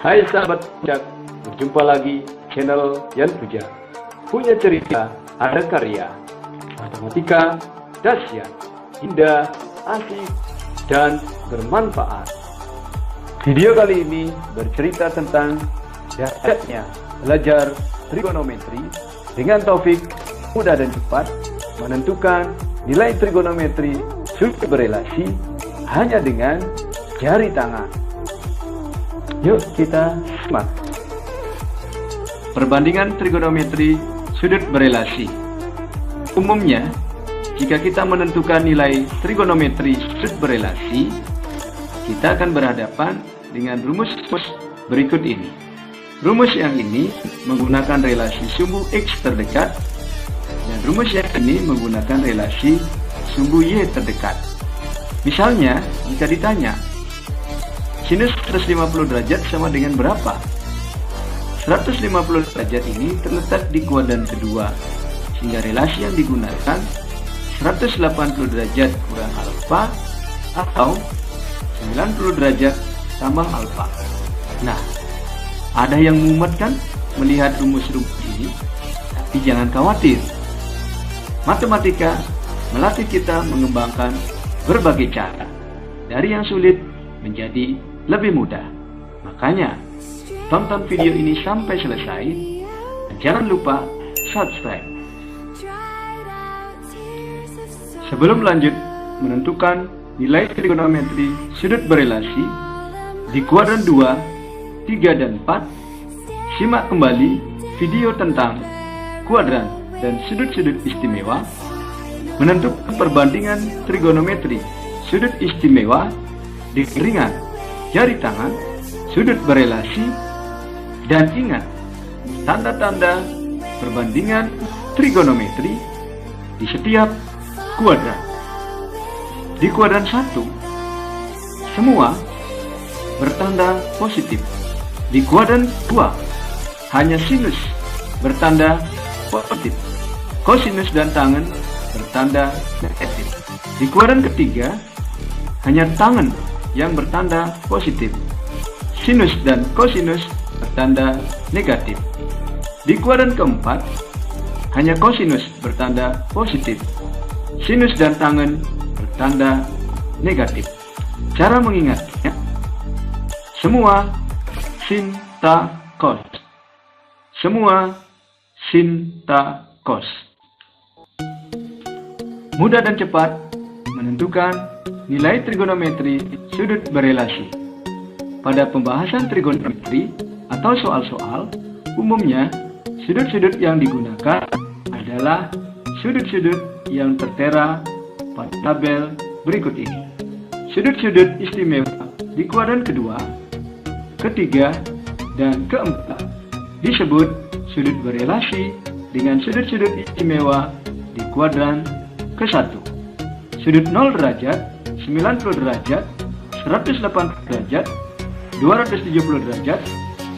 Hai sahabat Puncak, berjumpa lagi channel Yan Puja. Punya cerita, ada karya. Matematika, dahsyat, indah, asik, dan bermanfaat. Video kali ini bercerita tentang dahsyatnya belajar trigonometri dengan topik mudah dan cepat menentukan nilai trigonometri sudut berelasi hanya dengan jari tangan. Yuk kita simak. Perbandingan trigonometri sudut berelasi. Umumnya, jika kita menentukan nilai trigonometri sudut berelasi, kita akan berhadapan dengan rumus berikut ini. Rumus yang ini menggunakan relasi sumbu X terdekat, dan rumus yang ini menggunakan relasi sumbu Y terdekat. Misalnya, jika ditanya, sinus 150 derajat sama dengan berapa? 150 derajat ini terletak di kuadran kedua, sehingga relasi yang digunakan 180 derajat kurang alfa atau 90 derajat tambah alfa. Nah, ada yang mumet kan melihat rumus-rumus ini? Tapi jangan khawatir. Matematika melatih kita mengembangkan berbagai cara, dari yang sulit menjadi lebih mudah. Makanya, tonton video ini sampai selesai dan jangan lupa subscribe. Sebelum lanjut menentukan nilai trigonometri sudut berelasi di kuadran 2, 3, dan 4, simak kembali video tentang kuadran dan sudut-sudut istimewa, menentukan perbandingan trigonometri sudut istimewa di ringan jari tangan, sudut berelasi, dan ingat tanda-tanda perbandingan trigonometri di setiap kuadran. Di kuadran 1, semua bertanda positif. Di kuadran 2, hanya sinus bertanda positif, kosinus dan tangen bertanda negatif. Di kuadran ketiga, hanya tangen yang bertanda positif, sinus dan kosinus bertanda negatif. Di kuadran keempat, hanya kosinus bertanda positif, sinus dan tangen bertanda negatif. Cara mengingatnya, semua sin, ta, cos. Semua sin, ta, cos. Mudah dan cepat menentukan nilai trigonometri sudut berelasi. Pada pembahasan trigonometri atau soal-soal, umumnya sudut-sudut yang digunakan adalah sudut-sudut yang tertera pada tabel berikut ini. Sudut-sudut istimewa di kuadran kedua, ketiga, dan keempat disebut sudut berelasi dengan sudut-sudut istimewa di kuadran ke-1. Sudut 0 derajat, 90 derajat, 180 derajat, 270 derajat,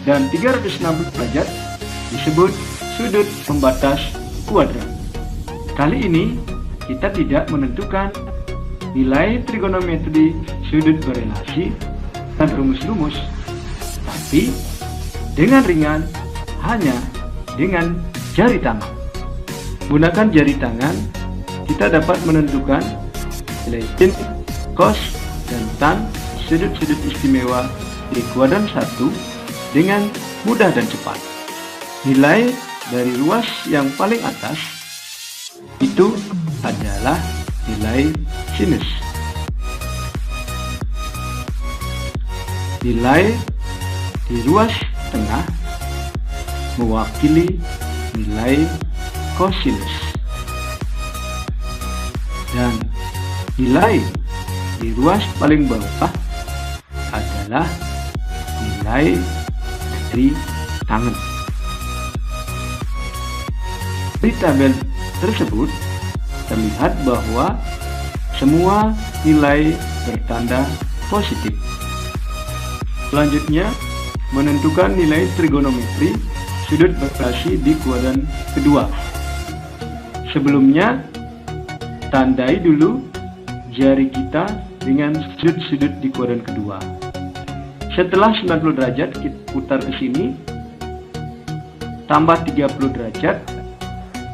dan 360 derajat disebut sudut pembatas kuadran. Kali ini kita tidak menentukan nilai trigonometri sudut berelasi dan rumus-rumus, tapi dengan ringan hanya dengan jari tangan. Gunakan jari tangan, kita dapat menentukan nilai sin, cos, dan tan sudut-sudut istimewa di kuadran 1 dengan mudah dan cepat. Nilai dari ruas yang paling atas itu adalah nilai sinus. Nilai di ruas tengah mewakili nilai kosinus. Dan nilai di ruas paling bawah adalah nilai dari tangen. Di tabel tersebut terlihat bahwa semua nilai bertanda positif. Selanjutnya, menentukan nilai trigonometri sudut berelasi di kuadran kedua. Sebelumnya, tandai dulu jari kita dengan sudut-sudut di kuadran kedua. Setelah 90 derajat, kita putar ke sini, tambah 30 derajat,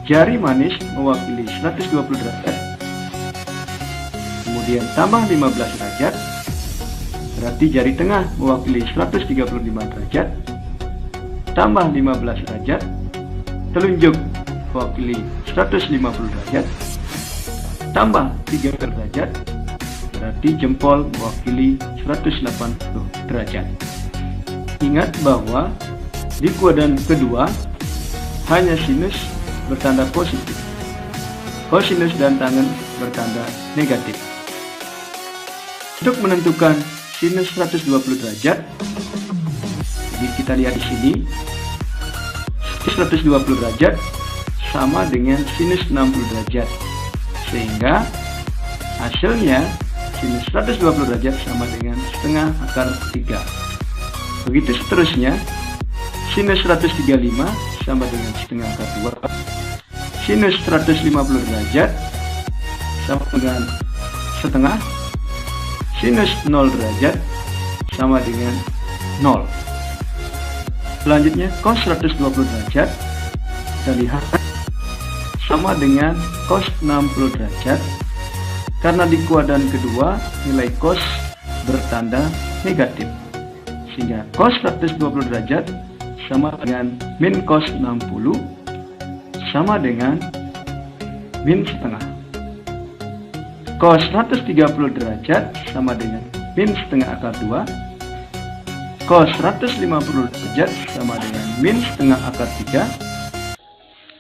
jari manis mewakili 120 derajat, kemudian tambah 15 derajat, berarti jari tengah mewakili 135 derajat, tambah 15 derajat, telunjuk mewakili 150 derajat, tambah 30 derajat, berarti jempol mewakili 180 derajat. Ingat bahwa di kuadran kedua hanya sinus bertanda positif, kosinus dan tangan bertanda negatif. Untuk menentukan sinus 120 derajat, jadi kita lihat di sini, sinus 120 derajat sama dengan sinus 60 derajat, sehingga hasilnya sinus 120 derajat sama dengan setengah akar 3. Begitu seterusnya, sinus 135 sama dengan setengah akar 2. Sinus 150 derajat sama dengan setengah. Sinus 0 derajat sama dengan 0. Selanjutnya, cos 120 derajat kita lihat sama dengan cos 60 derajat. Karena di kuadran kedua nilai cos bertanda negatif, sehingga cos 120 derajat sama dengan min cos 60 sama dengan min setengah. Cos 130 derajat sama dengan min setengah akar 2. Cos 150 derajat sama dengan min setengah akar 3.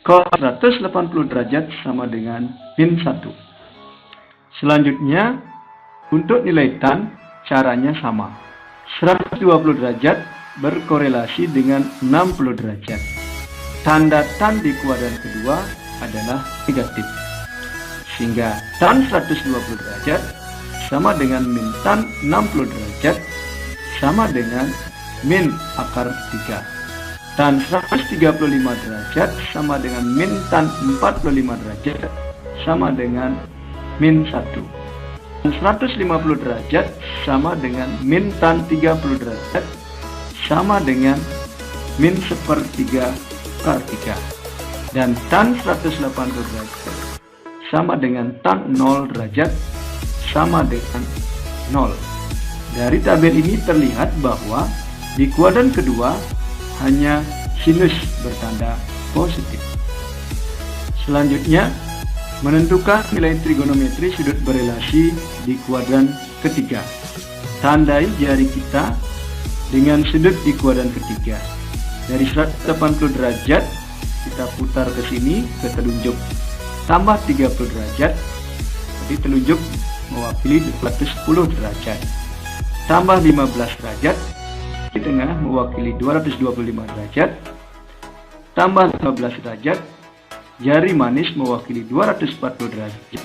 Cos 180 derajat sama dengan min 1. Selanjutnya, untuk nilai tan, caranya sama. 120 derajat berkorelasi dengan 60 derajat. Tanda tan di kuadran kedua adalah negatif. Sehingga tan 120 derajat sama dengan min tan 60 derajat sama dengan min akar 3. Tan 135 derajat sama dengan min tan 45 derajat sama dengan min 1. Dan 150 derajat sama dengan min tan 30 derajat sama dengan min sepertiga akar 3. Dan tan 180 derajat sama dengan tan 0 derajat sama dengan 0. Dari tabel ini terlihat bahwa di kuadran kedua hanya sinus bertanda positif. Selanjutnya, menentukan nilai trigonometri sudut berelasi di kuadran ketiga. Tandai jari kita dengan sudut di kuadran ketiga. Dari 180 derajat kita putar ke sini ke telunjuk, tambah 30 derajat, jadi telunjuk mewakili 210 derajat, tambah 15 derajat, di tengah mewakili 225 derajat, tambah 15 derajat, jari manis mewakili 240 derajat,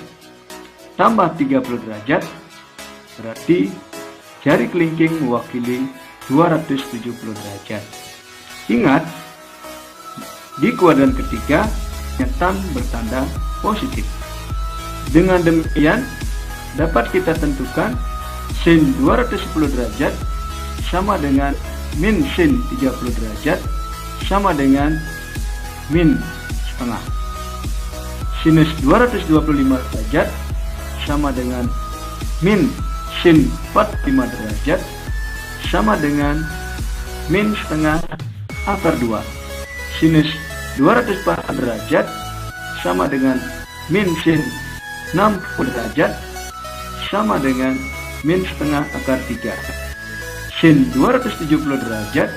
tambah 30 derajat, berarti jari kelingking mewakili 270 derajat. Ingat, di kuadran ketiga, tan bertanda positif. Dengan demikian, dapat kita tentukan sin 210 derajat sama dengan min sin 30 derajat sama dengan min setengah. Sinus 225 derajat sama dengan min sin 45 derajat sama dengan min setengah akar 2. Sinus 240 derajat sama dengan min sin 60 derajat sama dengan min setengah akar 3. Sin 270 derajat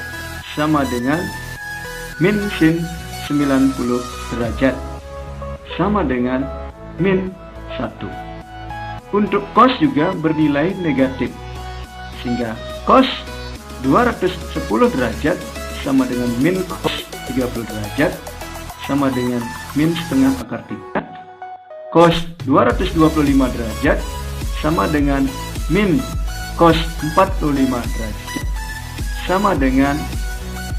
sama dengan min sin 90 derajat sama dengan min 1. Untuk cos juga bernilai negatif, sehingga cos 210 derajat sama dengan min cos 30 derajat sama dengan min setengah akar 3. Cos 225 derajat sama dengan min cos 45 derajat sama dengan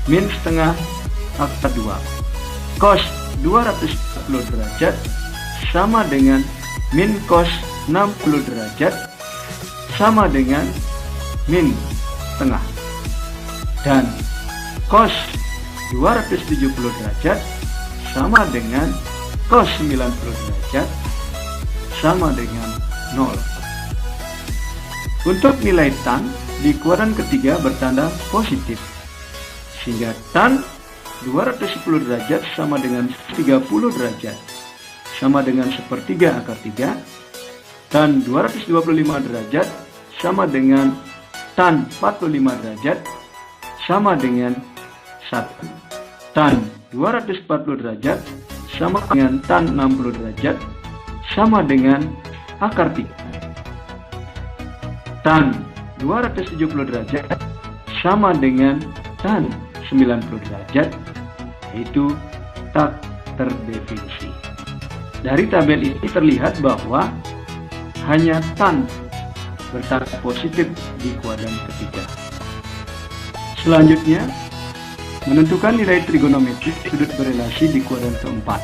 min setengah akar 2. Cos 240 derajat sama dengan min cos 60 derajat sama dengan min setengah. Dan cos 270 derajat sama dengan cos 90 derajat sama dengan 0. Untuk nilai tan di kuadran ketiga bertanda positif, sehingga tan 210 derajat sama dengan 30 derajat sama dengan sepertiga akar 3, tan 225 derajat sama dengan tan 45 derajat sama dengan 1, tan 240 derajat sama dengan tan 60 derajat sama dengan akar 3, tan 270 derajat sama dengan tan 90 derajat, yaitu tak terdefinisi. Dari tabel ini terlihat bahwa hanya tan bertanda positif di kuadran ketiga. Selanjutnya, menentukan nilai trigonometri sudut berelasi di kuadran keempat.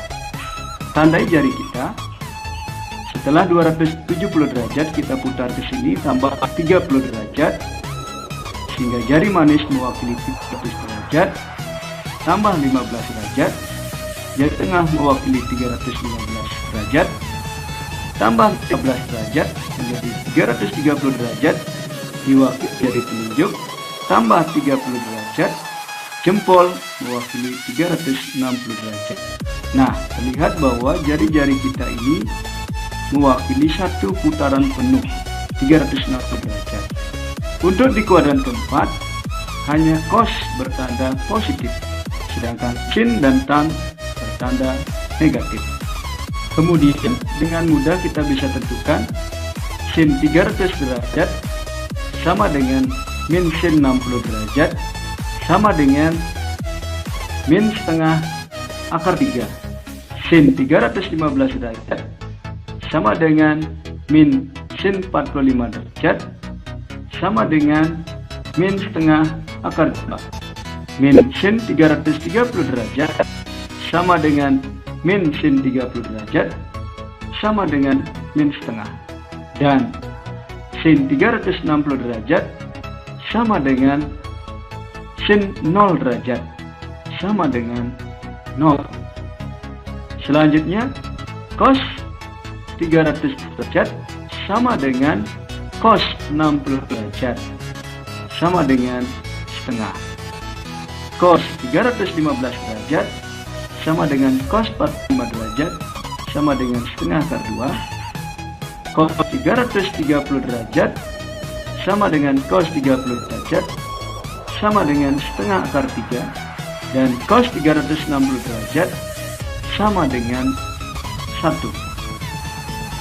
Tandai jari kita. Setelah 270 derajat kita putar ke sini tambah 30 derajat, sehingga jari manis mewakili 30 derajat tambah 15 derajat, jari tengah mewakili 315 derajat tambah 13 derajat menjadi 330 derajat, diwakili jari telunjuk tambah 30 derajat, jempol mewakili 360 derajat. Nah, terlihat bahwa jari-jari kita ini mewakili satu putaran penuh 360 derajat. Untuk di kuadran keempat, hanya cos bertanda positif, sedangkan sin dan tan bertanda negatif. Kemudian dengan mudah kita bisa tentukan sin 300 derajat sama dengan min sin 60 derajat sama dengan min setengah akar 3. Sin 315 derajat sama dengan min sin 45 derajat sama dengan min setengah akar 2. Min sin 330 derajat sama dengan min sin 30 derajat sama dengan min setengah. Dan sin 360 derajat sama dengan sin 0 derajat sama dengan 0. Selanjutnya, cos 300 derajat sama dengan cos 60 derajat sama dengan setengah. Cos 315 derajat sama dengan cos 45 derajat sama dengan setengah akar 2. Cos 330 derajat sama dengan cos 30 derajat sama dengan setengah akar 3. Dan cos 360 derajat sama dengan 1.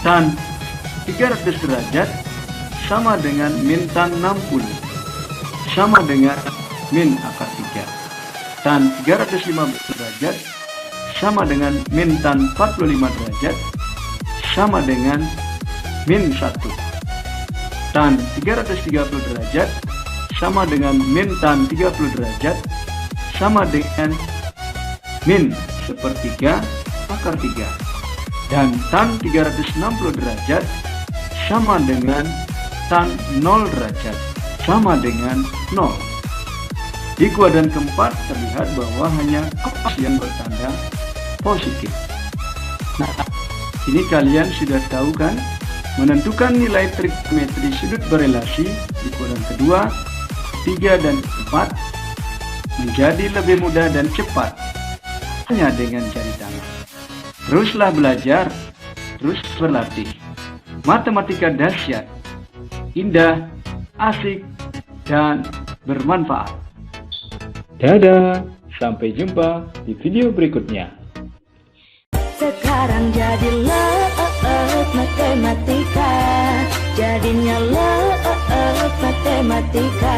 Tan 300 derajat sama dengan min tan 60 sama dengan min akar 3. Tan 315 derajat sama dengan min tan 45 derajat sama dengan min 1. Tan 330 derajat sama dengan min tan 30 derajat sama dengan min sepertiga akar 3. Dan tan 360 derajat sama dengan tan 0 derajat sama dengan 0. Di kuadran keempat terlihat bahwa hanya cos yang bertanda positif. Nah, ini kalian sudah tahu kan, menentukan nilai trigonometri sudut berelasi di kuadran kedua, 3, dan 4 menjadi lebih mudah dan cepat hanya dengan jari tangan. Teruslah belajar, terus berlatih. Matematika dahsyat, indah, asik, dan bermanfaat. Dadah, sampai jumpa di video berikutnya. Sekarang jadilah matematika, jadinya matematika.